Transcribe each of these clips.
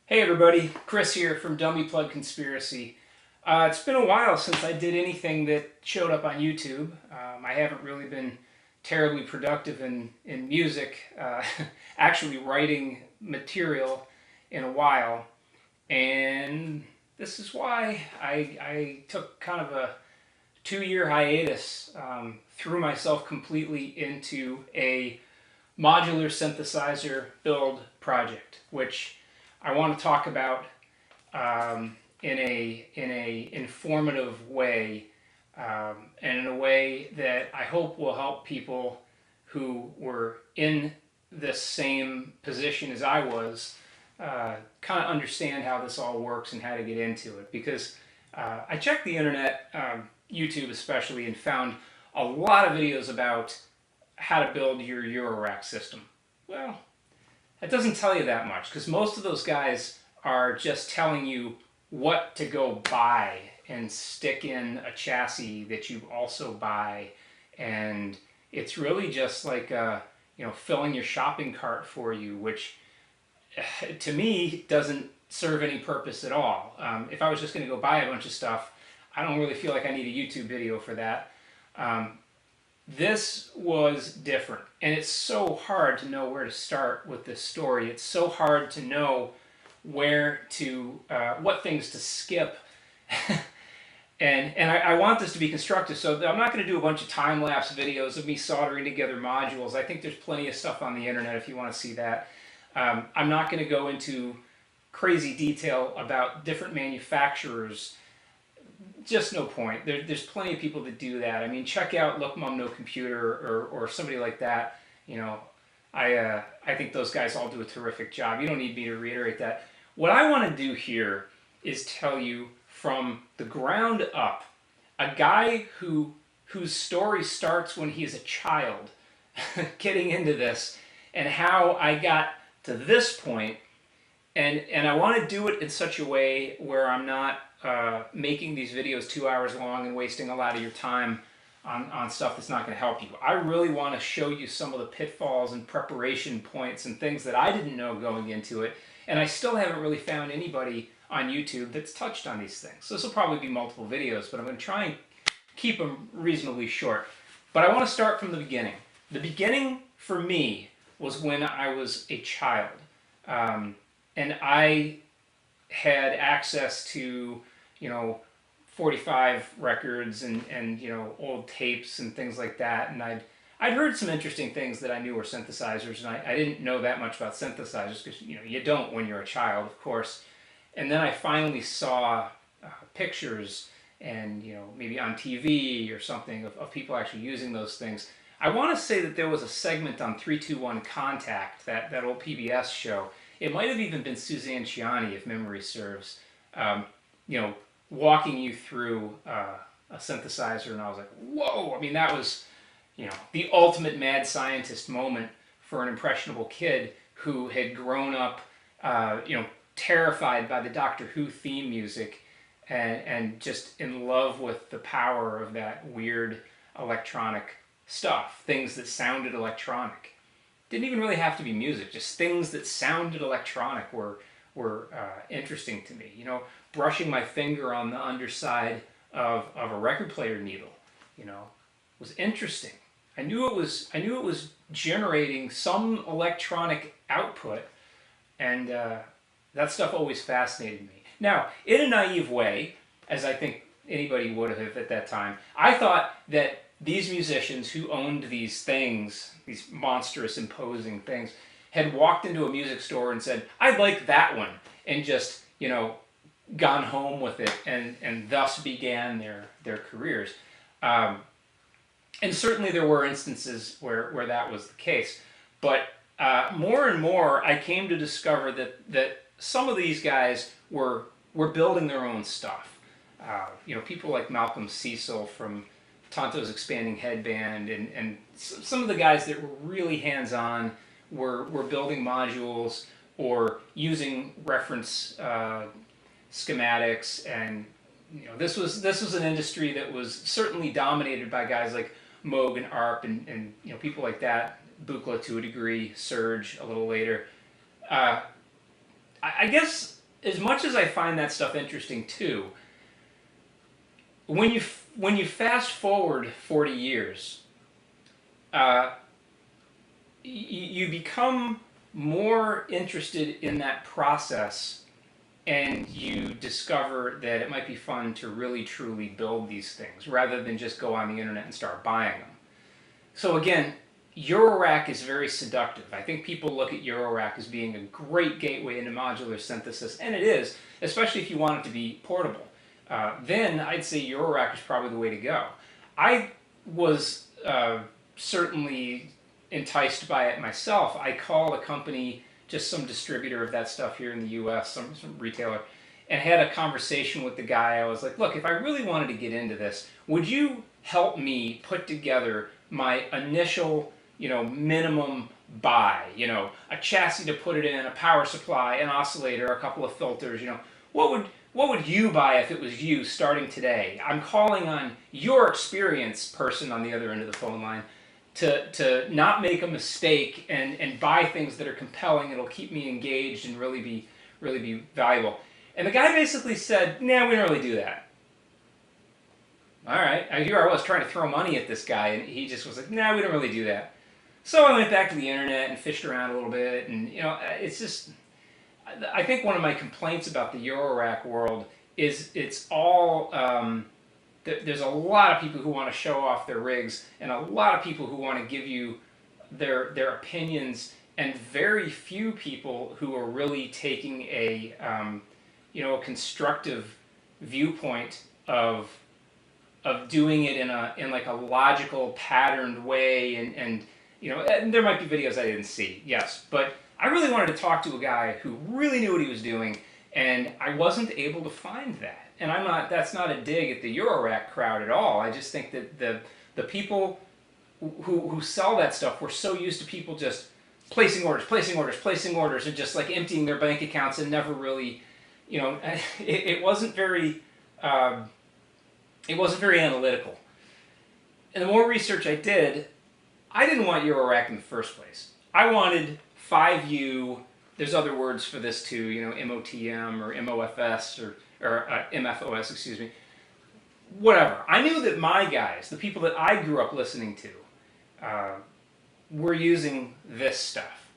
Hey everybody, Chris here from Dummy Plug Conspiracy. It's been a while since I did anything that showed up on YouTube. I haven't really been terribly productive in music, actually writing material in a while. And this is why I took kind of a 2 year hiatus, threw myself completely into a modular synthesizer build project, which I want to talk about in a informative way, and in a way that I hope will help people who were in this same position as I was kind of understand how this all works and how to get into it. Because I checked the internet, YouTube especially, and found a lot of videos about how to build your Eurorack system. Well, that doesn't tell you that much, because most of those guys are just telling you what to go buy and stick in a chassis that you also buy, and it's really just like filling your shopping cart for you, which to me doesn't serve any purpose at all. If I was just going to go buy a bunch of stuff, I don't really feel like I need a YouTube video for that. This was different, and it's so hard to know where to start with this story. It's so hard to know where to, what things to skip. and I want this to be constructive, so I'm not going to do a bunch of time-lapse videos of me soldering together modules. I think there's plenty of stuff on the internet if you want to see that. I'm not going to go into crazy detail about different manufacturers. Just no point. There's plenty of people that do that. I mean, check out Look Mom No Computer or somebody like that. I think those guys all do a terrific job. You don't need me to reiterate that. What I want to do here is tell you from the ground up, a guy whose story starts when he's a child, getting into this, and how I got to this point. And I want to do it in such a way where I'm not making these videos 2 hours long and wasting a lot of your time on stuff that's not going to help you. I really want to show you some of the pitfalls and preparation points and things that I didn't know going into it. And I still haven't really found anybody on YouTube that's touched on these things. So this will probably be multiple videos, but I'm going to try and keep them reasonably short. But I want to start from the beginning. The beginning for me was when I was a child. And I had access to, 45 records and old tapes and things like that. And I'd heard some interesting things that I knew were synthesizers, and I didn't know that much about synthesizers because, you don't when you're a child, of course. And then I finally saw pictures and, maybe on TV or something of people actually using those things. I want to say that there was a segment on 321 Contact, that old PBS show. It might have even been Suzanne Ciani, if memory serves, walking you through a synthesizer, and I was like, whoa! I mean, that was, the ultimate mad scientist moment for an impressionable kid who had grown up, terrified by the Doctor Who theme music and just in love with the power of that weird electronic stuff, things that sounded electronic. Didn't even really have to be music, just things that sounded electronic were interesting to me. Brushing my finger on the underside of a record player needle, was interesting. I knew it was generating some electronic output, and that stuff always fascinated me. Now, in a naive way, as I think anybody would have at that time, I thought that these musicians who owned these things, these monstrous, imposing things, had walked into a music store and said, "I'd like that one," and just, gone home with it, and thus began their careers. And certainly there were instances where that was the case. But more and more, I came to discover that some of these guys were building their own stuff. People like Malcolm Cecil from Tonto's Expanding Headband, and some of the guys that were really hands-on were building modules or using reference schematics, and this was an industry that was certainly dominated by guys like Moog and ARP and people like that, Buchla to a degree, Surge a little later. I guess as much as I find that stuff interesting too, when you fast forward 40 years, you become more interested in that process, and you discover that it might be fun to really truly build these things rather than just go on the internet and start buying them. So again, Eurorack is very seductive. I think people look at Eurorack as being a great gateway into modular synthesis, and it is, especially if you want it to be portable. Then I'd say Eurorack is probably the way to go. I was certainly enticed by it myself. I called a company, just some distributor of that stuff here in the US, some retailer, and had a conversation with the guy. I was like, look, if I really wanted to get into this, would you help me put together my initial minimum buy, a chassis to put it in, a power supply, an oscillator, a couple of filters, what would you buy if it was you starting today? I'm calling on your experienced person on the other end of the phone line to not make a mistake and buy things that are compelling, it'll keep me engaged and really be valuable. And the guy basically said, nah, we don't really do that. All right, here I was trying to throw money at this guy, and he just was like, nah, we don't really do that. So I went back to the internet and fished around a little bit, and it's just, I think one of my complaints about the Eurorack world is it's all, there's a lot of people who want to show off their rigs, and a lot of people who want to give you their opinions, and very few people who are really taking a constructive viewpoint of doing it in like a logical, patterned way, and there might be videos I didn't see, yes, but I really wanted to talk to a guy who really knew what he was doing, and I wasn't able to find that. And that's not a dig at the Eurorack crowd at all. I just think that the people who sell that stuff were so used to people just placing orders, and just like emptying their bank accounts and never really, it wasn't very analytical. And the more research I did, I didn't want Eurorack in the first place. I wanted 5U, there's other words for this too, MOTM or MOFS or MFOS, excuse me. Whatever. I knew that my guys, the people that I grew up listening to, were using this stuff,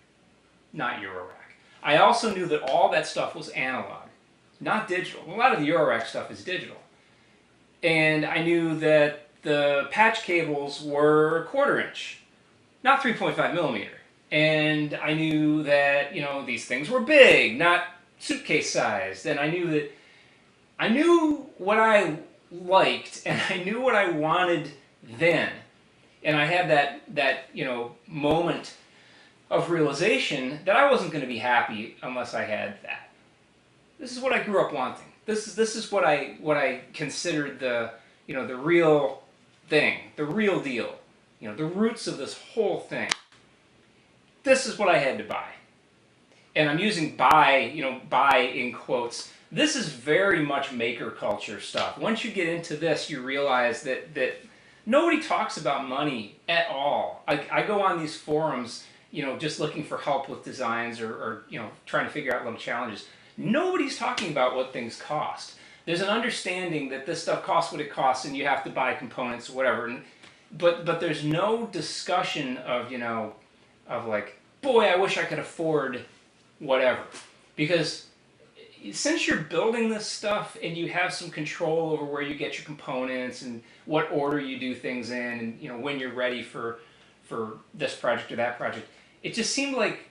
not Eurorack. I also knew that all that stuff was analog, not digital. A lot of the Eurorack stuff is digital. And I knew that the patch cables were 1/4 inch, not 3.5 millimeter. And I knew that, these things were big, not suitcase sized. And I knew what I liked, and I knew what I wanted then. And I had that moment of realization that I wasn't going to be happy unless I had that. This is what I grew up wanting. This is what I considered the real thing, the real deal, the roots of this whole thing. This is what I had to buy. And I'm using buy in quotes. This is very much maker culture stuff. Once you get into this, you realize that nobody talks about money at all. I go on these forums, just looking for help with designs or trying to figure out little challenges. Nobody's talking about what things cost. There's an understanding that this stuff costs what it costs, and you have to buy components or whatever. But there's no discussion of of like, boy, I wish I could afford whatever. Because since you're building this stuff and you have some control over where you get your components and what order you do things in, and when you're ready for this project or that project, it just seemed like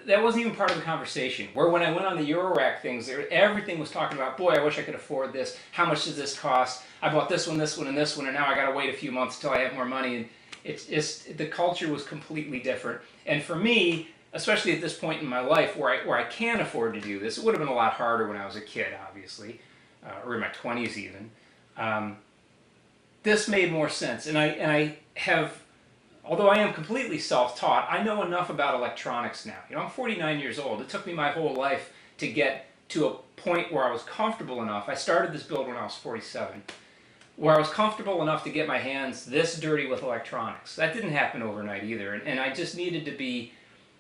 that wasn't even part of the conversation. Where when I went on the Eurorack things, everything was talking about, boy, I wish I could afford this. How much does this cost? I bought this one, and this one, and now I got to wait a few months till I have more money. And it's just, the culture was completely different. And for me, especially at this point in my life where I can afford to do this, it would have been a lot harder when I was a kid, obviously, or in my 20s even. This made more sense, and I have, although I am completely self-taught, I know enough about electronics now. I'm 49 years old. It took me my whole life to get to a point where I was comfortable enough. I started this build when I was 47. where I was comfortable enough to get my hands this dirty with electronics. That didn't happen overnight either, and I just needed to be,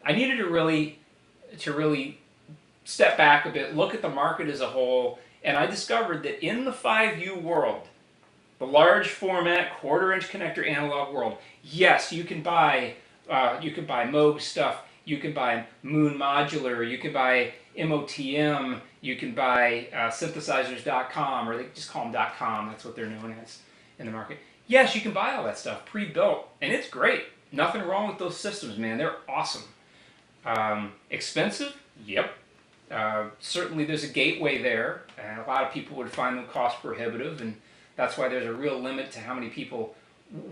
I needed to really step back a bit, look at the market as a whole, and I discovered that in the 5U world, the large format quarter-inch connector analog world, yes, you can buy Moog stuff, you can buy Moon Modular, you can buy MOTM, you can buy synthesizers.com, or they just call them .com, that's what they're known as in the market. Yes, you can buy all that stuff pre-built, and it's great. Nothing wrong with those systems, man. They're awesome. Expensive? Yep. Certainly there's a gateway there, and a lot of people would find them cost prohibitive, and that's why there's a real limit to how many people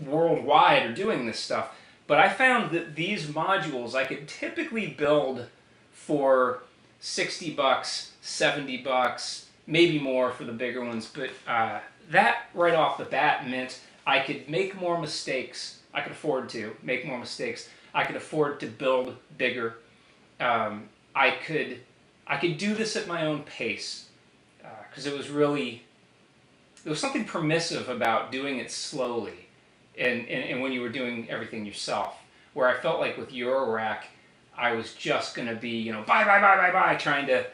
worldwide are doing this stuff. But I found that these modules I could typically build for 60 bucks, 70 bucks, maybe more for the bigger ones, but that right off the bat meant I could make more mistakes. I could afford to make more mistakes. I could afford to build bigger. I could do this at my own pace, because it was something permissive about doing it slowly, and when you were doing everything yourself. Where I felt like with Eurorack, I was just going to be, buy, trying to,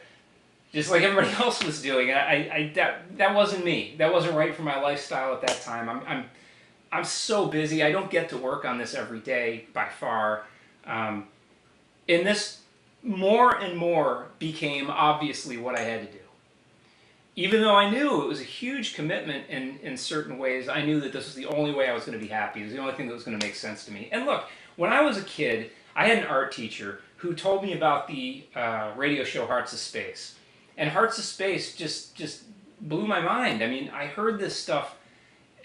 just like everybody else was doing. And that wasn't me. That wasn't right for my lifestyle at that time. I'm so busy. I don't get to work on this every day by far. And this more and more became obviously what I had to do. Even though I knew it was a huge commitment in certain ways, I knew that this was the only way I was going to be happy. It was the only thing that was going to make sense to me. And look, when I was a kid, I had an art teacher who told me about the radio show Hearts of Space. And Hearts of Space just blew my mind. I mean, I heard this stuff,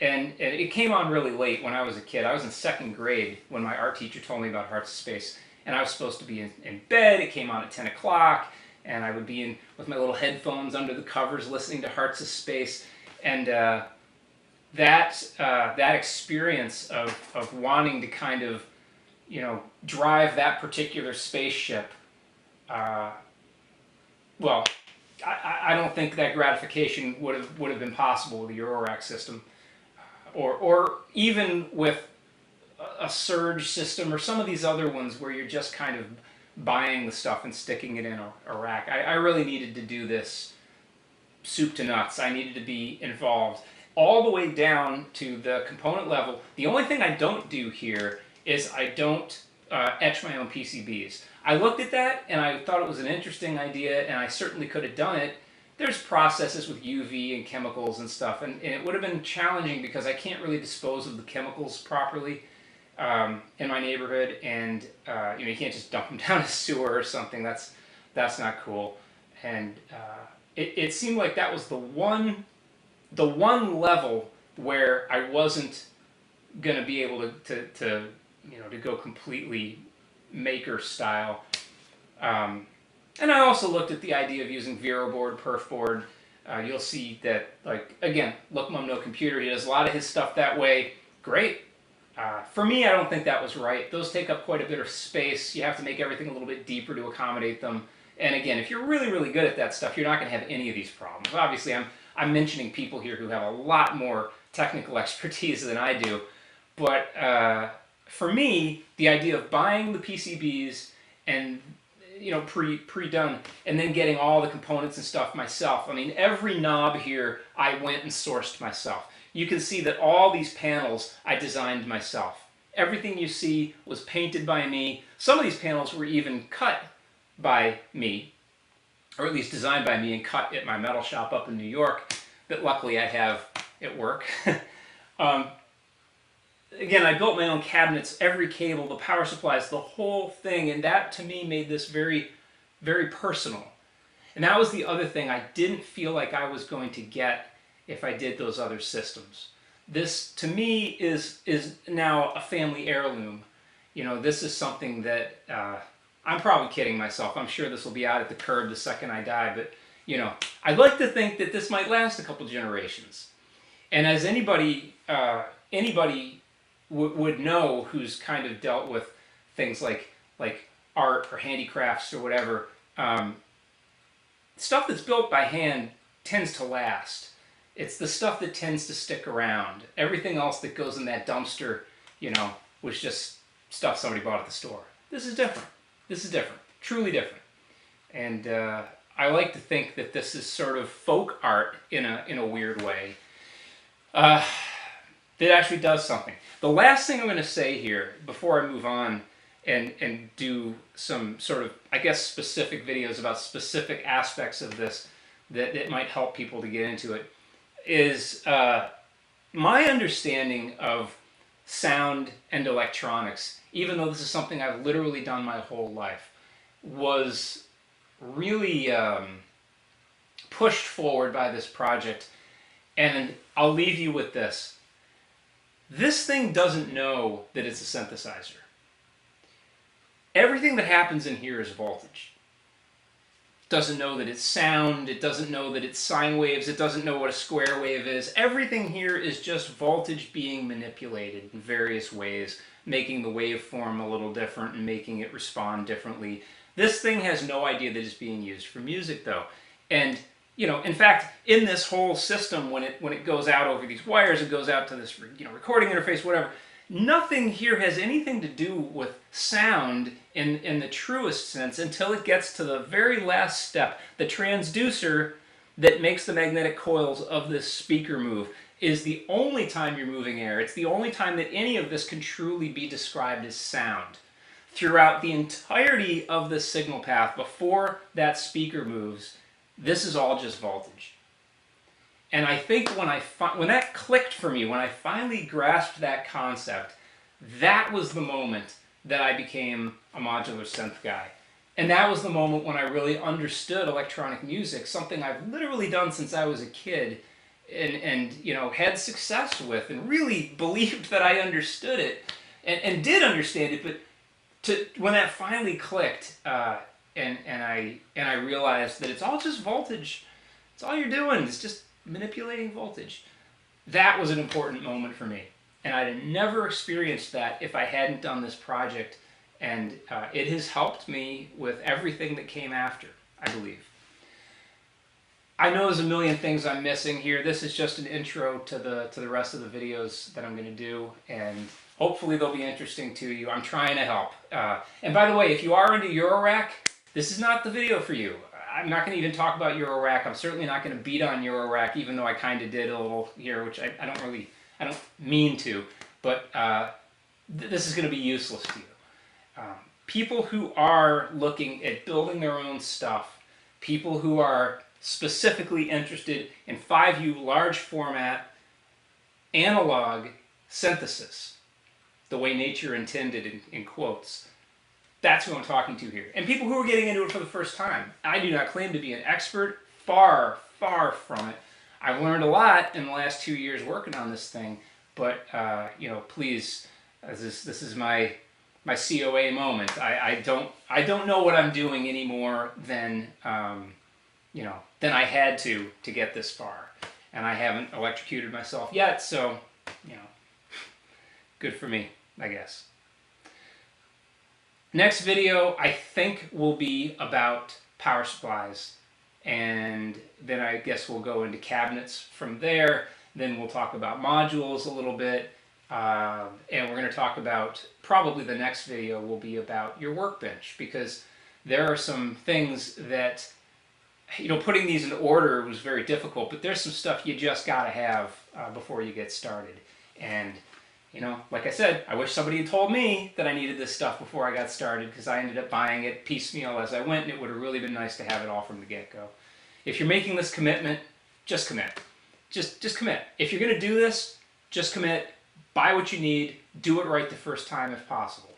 and it came on really late when I was a kid. I was in second grade when my art teacher told me about Hearts of Space. And I was supposed to be in bed. It came on at 10 o'clock. And I would be in with my little headphones under the covers listening to Hearts of Space. And that experience of wanting to kind of, drive that particular spaceship, well, I don't think that gratification would have been possible with the Eurorack system, or even with a Surge system or some of these other ones where you're just kind of buying the stuff and sticking it in a rack. I really needed to do this soup to nuts. I needed to be involved all the way down to the component level. The only thing I don't do here is I don't etch my own PCBs. I looked at that and I thought it was an interesting idea, and I certainly could have done it. There's processes with UV and chemicals and stuff, and it would have been challenging because I can't really dispose of the chemicals properly in my neighborhood, and you can't just dump them down a sewer or something. That's not cool. And it seemed like that was the one level where I wasn't gonna be able to go completely maker style. And I also looked at the idea of using Vero board, perf board. You'll see that, like, again, Look Mum No Computer, he does a lot of his stuff that way. Great. For me, I don't think that was right. Those take up quite a bit of space. You have to make everything a little bit deeper to accommodate them. And again, if you're really, really good at that stuff, you're not going to have any of these problems. Obviously, I'm mentioning people here who have a lot more technical expertise than I do. But for me, the idea of buying the PCBs and pre-done, and then getting all the components and stuff myself. I mean, every knob here I went and sourced myself. You can see that all these panels I designed myself. Everything you see was painted by me. Some of these panels were even cut by me, or at least designed by me and cut at my metal shop up in New York, that luckily I have at work. Again, I built my own cabinets, every cable, the power supplies, the whole thing, and that to me made this very, very personal. And that was the other thing I didn't feel like I was going to get if I did those other systems. This, to me, is now a family heirloom. This is something that, I'm probably kidding myself. I'm sure this will be out at the curb the second I die, but, I'd like to think that this might last a couple generations. And as anybody would know who's kind of dealt with things like art or handicrafts or whatever, stuff that's built by hand tends to last. It's the stuff that tends to stick around. Everything else that goes in that dumpster, you know, was just stuff somebody bought at the store. This is different. This is different. Truly different. And I like to think that this is sort of folk art in a weird way. That actually does something. The last thing I'm going to say here, before I move on and do some sort of, I guess, specific videos about specific aspects of this that might help people to get into it, is my understanding of sound and electronics, even though this is something I've literally done my whole life, was really pushed forward by this project. And I'll leave you with this. This thing doesn't know that it's a synthesizer. Everything that happens in here is voltage. Doesn't know that it's sound, it doesn't know that it's sine waves, it doesn't know what a square wave is. Everything here is just voltage being manipulated in various ways, making the waveform a little different and making it respond differently. This thing has no idea that it's being used for music, though. And, you know, in fact, in this whole system, when it goes out over these wires, it goes out to this, you know, recording interface, whatever, nothing here has anything to do with sound in the truest sense until it gets to the very last step. The transducer that makes the magnetic coils of this speaker move is the only time you're moving air. It's the only time that any of this can truly be described as sound. Throughout the entirety of the signal path, before that speaker moves, this is all just voltage. And I think when that clicked for me, when I finally grasped that concept, that was the moment that I became a modular synth guy. And that was the moment when I really understood electronic music, something I've literally done since I was a kid, and you know, had success with, and really believed that I understood it, and did understand it. But when that finally clicked, and I realized that it's all just voltage. It's all you're doing. It's just manipulating voltage. That was an important moment for me. And I'd have never experienced that if I hadn't done this project. And it has helped me with everything that came after, I believe. I know there's a million things I'm missing here. This is just an intro to the rest of the videos that I'm going to do. And hopefully they'll be interesting to you. I'm trying to help. And by the way, if you are into Eurorack, this is not the video for you. I'm not going to even talk about Eurorack. I'm certainly not going to beat on Eurorack, even though I kind of did a little here, which I don't mean to. But this is going to be useless to you. People who are looking at building their own stuff, people who are specifically interested in 5U large format analog synthesis, the way nature intended in quotes, that's who I'm talking to here. And people who are getting into it for the first time. I do not claim to be an expert, far, far from it. I've learned a lot in the last 2 years working on this thing, but you know, please, this is my COA moment. I don't know what I'm doing any more than you know, than I had to get this far, and I haven't electrocuted myself yet. So, you know, good for me, I guess. Next video, I think, will be about power supplies, and then I guess we'll go into cabinets from there. Then we'll talk about modules a little bit, and we're going to talk about, probably the next video will be about your workbench, because there are some things that, you know, putting these in order was very difficult, but there's some stuff you just got to have before you get started. And you know, like I said, I wish somebody had told me that I needed this stuff before I got started, because I ended up buying it piecemeal as I went, and it would have really been nice to have it all from the get-go. If you're making this commitment, just commit. Just commit. If you're going to do this, just commit. Buy what you need. Do it right the first time if possible.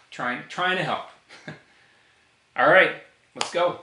Trying to help. All right, let's go.